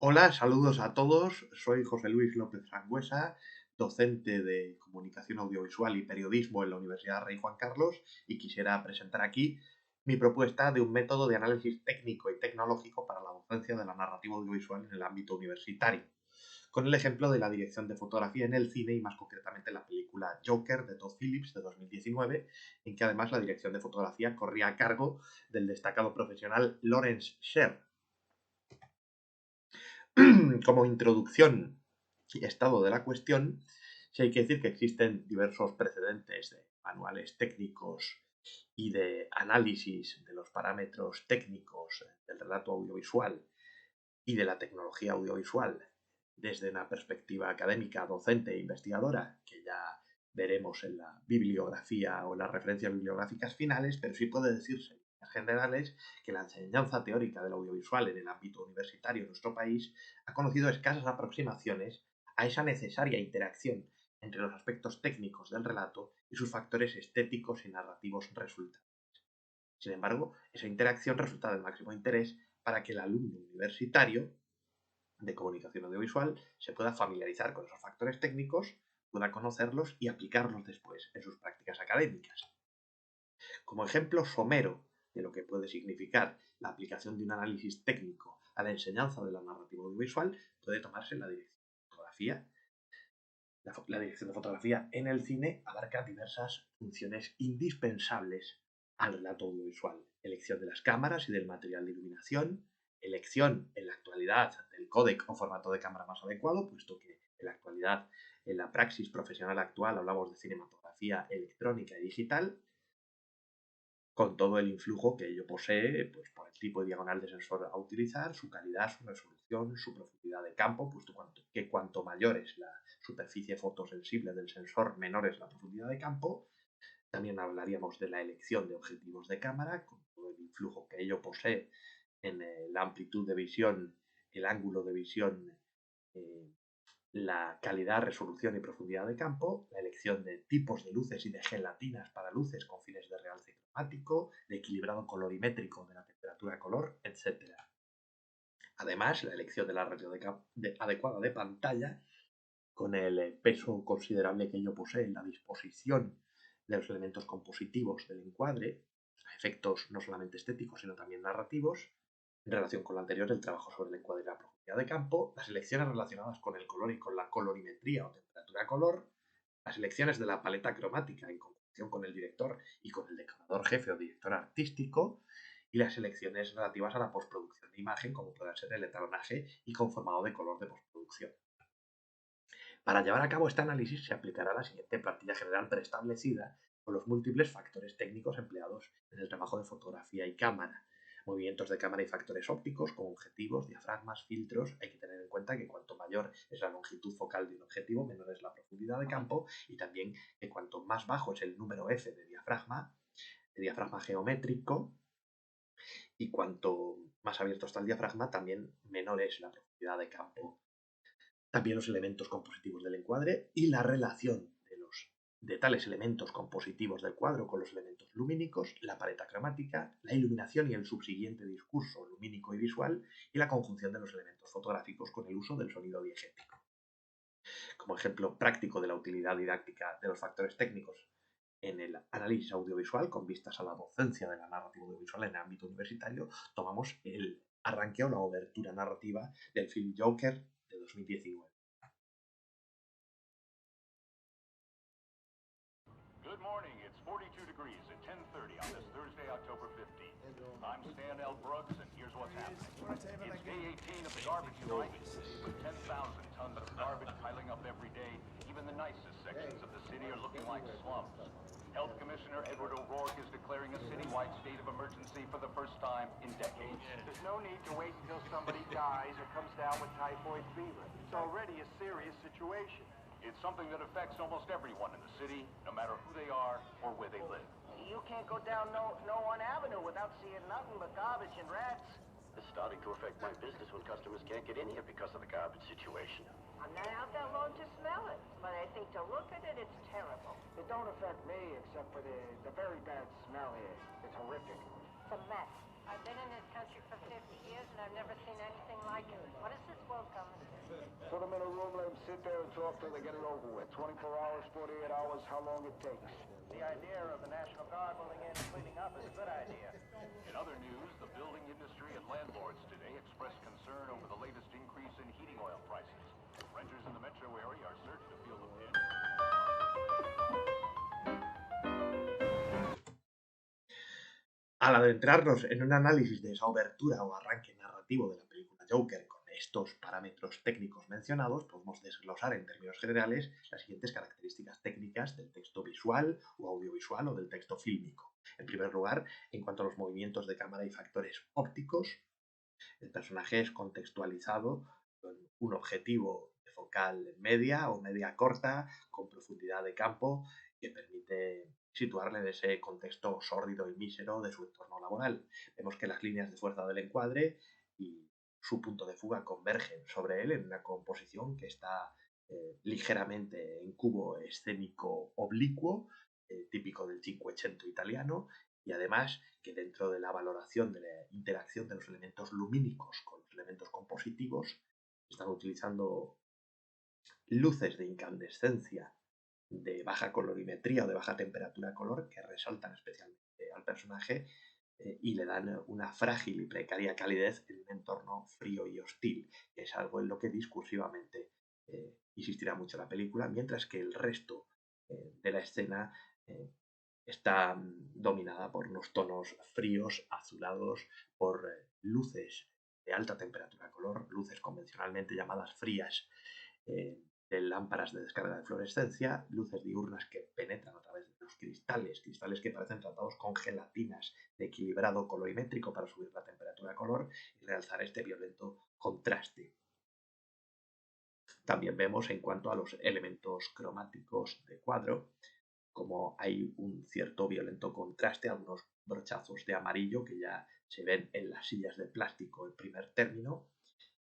Hola, saludos a todos. Soy José Luis López Sangüesa, docente de Comunicación Audiovisual y Periodismo en la Universidad Rey Juan Carlos, y quisiera presentar aquí mi propuesta de un método de análisis técnico y tecnológico para la docencia de la narrativa audiovisual en el ámbito universitario, con el ejemplo de la dirección de fotografía en el cine y más concretamente la película Joker de Todd Phillips de 2019, en que además la dirección de fotografía corría a cargo del destacado profesional Lawrence Sher. Como introducción y estado de la cuestión, sí hay que decir que existen diversos precedentes de manuales técnicos y de análisis de los parámetros técnicos del relato audiovisual y de la tecnología audiovisual desde una perspectiva académica, docente e investigadora, que ya veremos en la bibliografía o en las referencias bibliográficas finales, pero sí puede decirse en generales que la enseñanza teórica del audiovisual en el ámbito universitario en nuestro país ha conocido escasas aproximaciones a esa necesaria interacción entre los aspectos técnicos del relato y sus factores estéticos y narrativos resultantes. Sin embargo, esa interacción resulta del máximo interés para que el alumno universitario de comunicación audiovisual se pueda familiarizar con esos factores técnicos, pueda conocerlos y aplicarlos después en sus prácticas académicas. Como ejemplo somero de lo que puede significar la aplicación de un análisis técnico a la enseñanza de la narrativa audiovisual, puede tomarse la dirección de fotografía. La dirección de fotografía en el cine abarca diversas funciones indispensables al relato audiovisual. Elección de las cámaras y del material de iluminación, elección en la actualidad del códec o formato de cámara más adecuado, puesto que en la actualidad, en la praxis profesional actual, hablamos de cinematografía electrónica y digital, con todo el influjo que ello posee, pues por el tipo de diagonal de sensor a utilizar, su calidad, su resolución, su profundidad de campo, puesto que cuanto mayor es la superficie fotosensible del sensor, menor es la profundidad de campo. También hablaríamos de la elección de objetivos de cámara, con todo el influjo que ello posee en la amplitud de visión, el ángulo de visión, eh, la calidad, resolución y profundidad de campo, la elección de tipos de luces y de gelatinas para luces con fines de realce cromático, de equilibrado colorimétrico de la temperatura de color, etc. Además, la elección de la ratio adecuada de pantalla, con el peso considerable que ello posee en la disposición de los elementos compositivos del encuadre, efectos no solamente estéticos, sino también narrativos. En relación con lo anterior, el trabajo sobre el encuadre y la profundidad de campo, las elecciones relacionadas con el color y con la colorimetría o temperatura de color, las elecciones de la paleta cromática en conjunción con el director y con el decorador jefe o director artístico, y las elecciones relativas a la postproducción de imagen, como puede ser el etalonaje y conformado de color de postproducción. Para llevar a cabo este análisis se aplicará la siguiente plantilla general preestablecida con los múltiples factores técnicos empleados en el trabajo de fotografía y cámara. Movimientos de cámara y factores ópticos como objetivos, diafragmas, filtros. Hay que tener en cuenta que cuanto mayor es la longitud focal de un objetivo, menor es la profundidad de campo, y también que cuanto más bajo es el número F de diafragma geométrico, y cuanto más abierto está el diafragma, también menor es la profundidad de campo. También los elementos compositivos del encuadre y la relación de tales elementos compositivos del cuadro con los elementos lumínicos, la paleta cromática, la iluminación y el subsiguiente discurso lumínico y visual, y la conjunción de los elementos fotográficos con el uso del sonido diegético. Como ejemplo práctico de la utilidad didáctica de los factores técnicos en el análisis audiovisual con vistas a la docencia de la narrativa audiovisual en el ámbito universitario, tomamos el arranque o la obertura narrativa del film Joker de 2019. Good morning. It's 42 degrees at 10:30 on this Thursday, October 15th. I'm Stan L. Brooks, and here's what's happening. It's day 18 of the garbage strike, with 10,000 tons of garbage piling up every day. Even the nicest sections of the city are looking like slums. Health Commissioner Edward O'Rourke is declaring a citywide state of emergency for the first time in decades. There's no need to wait until somebody dies or comes down with typhoid fever. It's already a serious situation. It's something that affects almost everyone in the city, no matter who they are or where they live. You can't go down no one avenue without seeing nothing but garbage and rats. It's starting to affect my business when customers can't get in here because of the garbage situation. I'm not out that long to smell it, but I think to look at it, it's terrible. It don't affect me except for the very bad smell here. It's horrific. It's a mess. I've been in this country for 50 years and I've never seen anything like it. What is this world talk till they get it over with. 24 hours, 48 hours, how long it takes. The idea of the National Guard moving in and cleaning up is a good idea. In other news, the building industry and landlords today expressed concern over the latest increase in heating oil prices. Renters in the metro area are certain to feel the pinch. Al adentrarnos en un análisis de esa obertura o arranque narrativo de la película Joker con estos parámetros técnicos mencionados, podemos desglosar en términos generales las siguientes características técnicas del texto visual o audiovisual o del texto fílmico. En primer lugar, en cuanto a los movimientos de cámara y factores ópticos, el personaje es contextualizado con un objetivo de focal media o media corta, con profundidad de campo, que permite situarle en ese contexto sórdido y mísero de su entorno laboral. Vemos que las líneas de fuerza del encuadre y su punto de fuga convergen sobre él en una composición que está ligeramente en cubo escénico oblicuo, típico del Cinquecento italiano, y además que dentro de la valoración de la interacción de los elementos lumínicos con los elementos compositivos, están utilizando luces de incandescencia de baja colorimetría o de baja temperatura color que resaltan especialmente al personaje y le dan una frágil y precaria calidez en un entorno frío y hostil, que es algo en lo que discursivamente insistirá mucho la película, mientras que el resto de la escena está dominada por unos tonos fríos, azulados, por luces de alta temperatura color, luces convencionalmente llamadas frías, de lámparas de descarga de fluorescencia, luces diurnas que penetran a través de los cristales que parecen tratados con gelatinas de equilibrado colorimétrico para subir la temperatura color y realzar este violento contraste. También vemos en cuanto a los elementos cromáticos de cuadro, como hay un cierto violento contraste, algunos brochazos de amarillo que ya se ven en las sillas de plástico en primer término,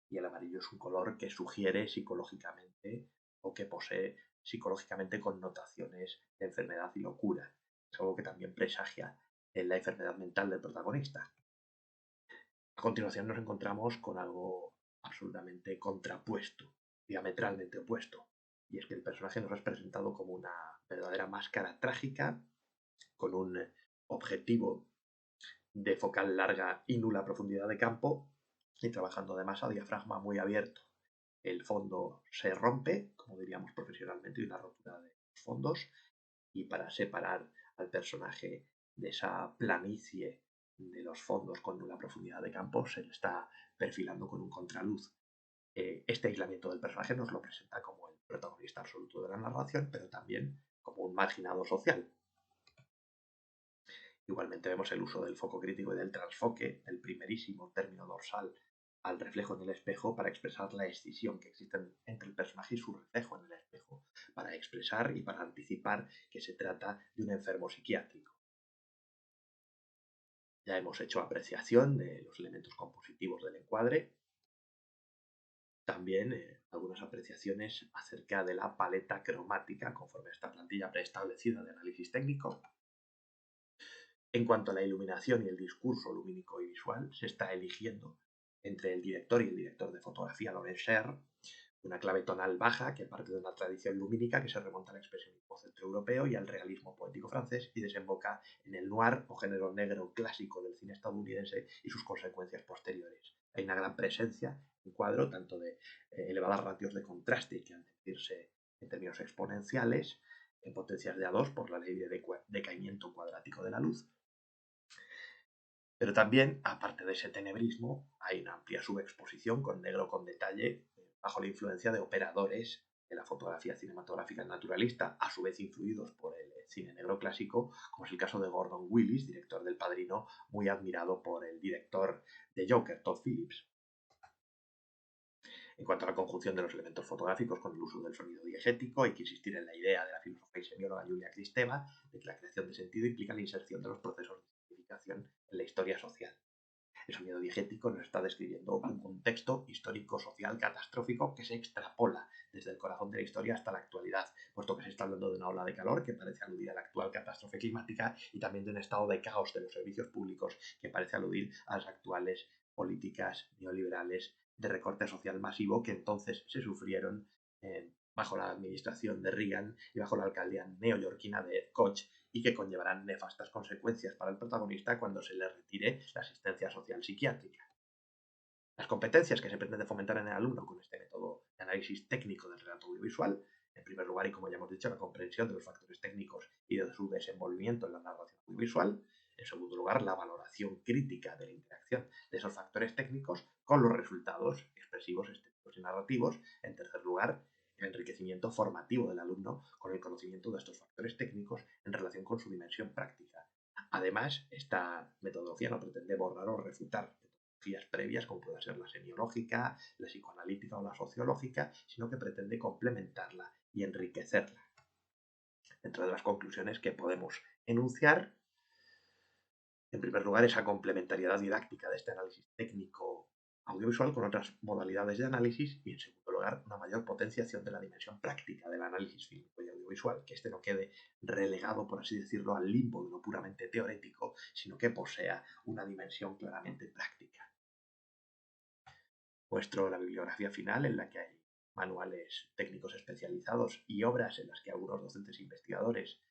y el amarillo es un color que sugiere psicológicamente o que posee psicológicamente connotaciones de enfermedad y locura. Es algo que también presagia en la enfermedad mental del protagonista. A continuación nos encontramos con algo absolutamente contrapuesto, diametralmente opuesto, y es que el personaje nos es presentado como una verdadera máscara trágica con un objetivo de focal larga y nula profundidad de campo y trabajando además a diafragma muy abierto. El fondo se rompe, como diríamos profesionalmente, una rotura de fondos, y para separar al personaje de esa planicie de los fondos con nula profundidad de campo se le está perfilando con un contraluz. Este aislamiento del personaje nos lo presenta como el protagonista absoluto de la narración, pero también como un marginado social. Igualmente vemos el uso del foco crítico y del transfoque, el primerísimo término dorsal al reflejo en el espejo, para expresar la escisión que existe entre el personaje y su reflejo en el espejo, para expresar y para anticipar que se trata de un enfermo psiquiátrico. Ya hemos hecho apreciación de los elementos compositivos del encuadre, también algunas apreciaciones acerca de la paleta cromática conforme a esta plantilla preestablecida de análisis técnico. En cuanto a la iluminación y el discurso lumínico y visual, se está eligiendo entre el director y el director de fotografía, Laurent Cher, una clave tonal baja que parte de una tradición lumínica que se remonta al expresionismo centroeuropeo y al realismo poético francés y desemboca en el noir o género negro clásico del cine estadounidense y sus consecuencias posteriores. Hay una gran presencia en cuadro tanto de elevadas ratios de contraste que han de medirse en términos exponenciales, en potencias de A2 por la ley de decaimiento cuadrático de la luz. Pero también, aparte de ese tenebrismo, hay una amplia subexposición con negro con detalle bajo la influencia de operadores de la fotografía cinematográfica naturalista, a su vez influidos por el cine negro clásico, como es el caso de Gordon Willis, director del Padrino, muy admirado por el director de Joker, Todd Phillips. En cuanto a la conjunción de los elementos fotográficos con el uso del sonido diegético, hay que insistir en la idea de la filósofa y semióloga Julia Kristeva de que la creación de sentido implica la inserción de los procesos de significación en la historia social. El sonido diegético nos está describiendo un contexto histórico-social catastrófico que se extrapola desde el corazón de la historia hasta la actualidad, puesto que se está hablando de una ola de calor que parece aludir a la actual catástrofe climática y también de un estado de caos de los servicios públicos que parece aludir a las actuales políticas neoliberales de recorte social masivo que entonces se sufrieron bajo la administración de Reagan y bajo la alcaldía neoyorquina de Ed Koch, y que conllevarán nefastas consecuencias para el protagonista cuando se le retire la asistencia social psiquiátrica. Las competencias que se pretende fomentar en el alumno con este método de análisis técnico del relato audiovisual, en primer lugar, y como ya hemos dicho, la comprensión de los factores técnicos y de su desenvolvimiento en la narración audiovisual. En segundo lugar, la valoración crítica de la interacción de esos factores técnicos con los resultados expresivos, estéticos y narrativos. En tercer lugar, el enriquecimiento formativo del alumno con el conocimiento de estos factores técnicos en relación con su dimensión práctica. Además, esta metodología no pretende borrar o refutar metodologías previas, como puede ser la semiológica, la psicoanalítica o la sociológica, sino que pretende complementarla y enriquecerla. Dentro de las conclusiones que podemos enunciar, en primer lugar, esa complementariedad didáctica de este análisis técnico audiovisual con otras modalidades de análisis, y en segundo lugar, una mayor potenciación de la dimensión práctica del análisis fílmico y audiovisual, que este no quede relegado, por así decirlo, al limbo de lo puramente teórico, sino que posea una dimensión claramente práctica. Muestro la bibliografía final, en la que hay manuales técnicos especializados y obras en las que algunos docentes e investigadores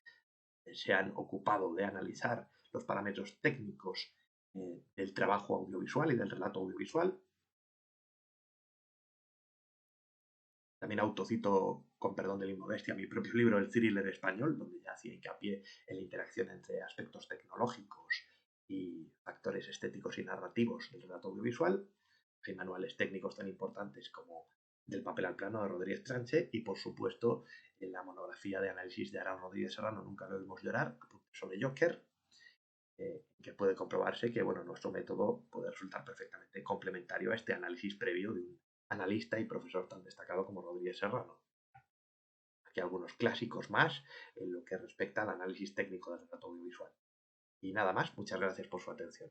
se han ocupado de analizar los parámetros técnicos del trabajo audiovisual y del relato audiovisual. También autocito, con perdón de la inmodestia, mi propio libro, El thriller español, donde ya hacía hincapié en la interacción entre aspectos tecnológicos y factores estéticos y narrativos del relato audiovisual. Hay manuales técnicos tan importantes como Del papel al plano, de Rodríguez Tranche, y por supuesto en la monografía de análisis de Aarón Rodríguez Serrano, Nunca lo oímos llorar, sobre Joker, que puede comprobarse que nuestro método puede resultar perfectamente complementario a este análisis previo de un analista y profesor tan destacado como Rodríguez Serrano. Aquí algunos clásicos más en lo que respecta al análisis técnico del relato audiovisual. Y nada más, muchas gracias por su atención.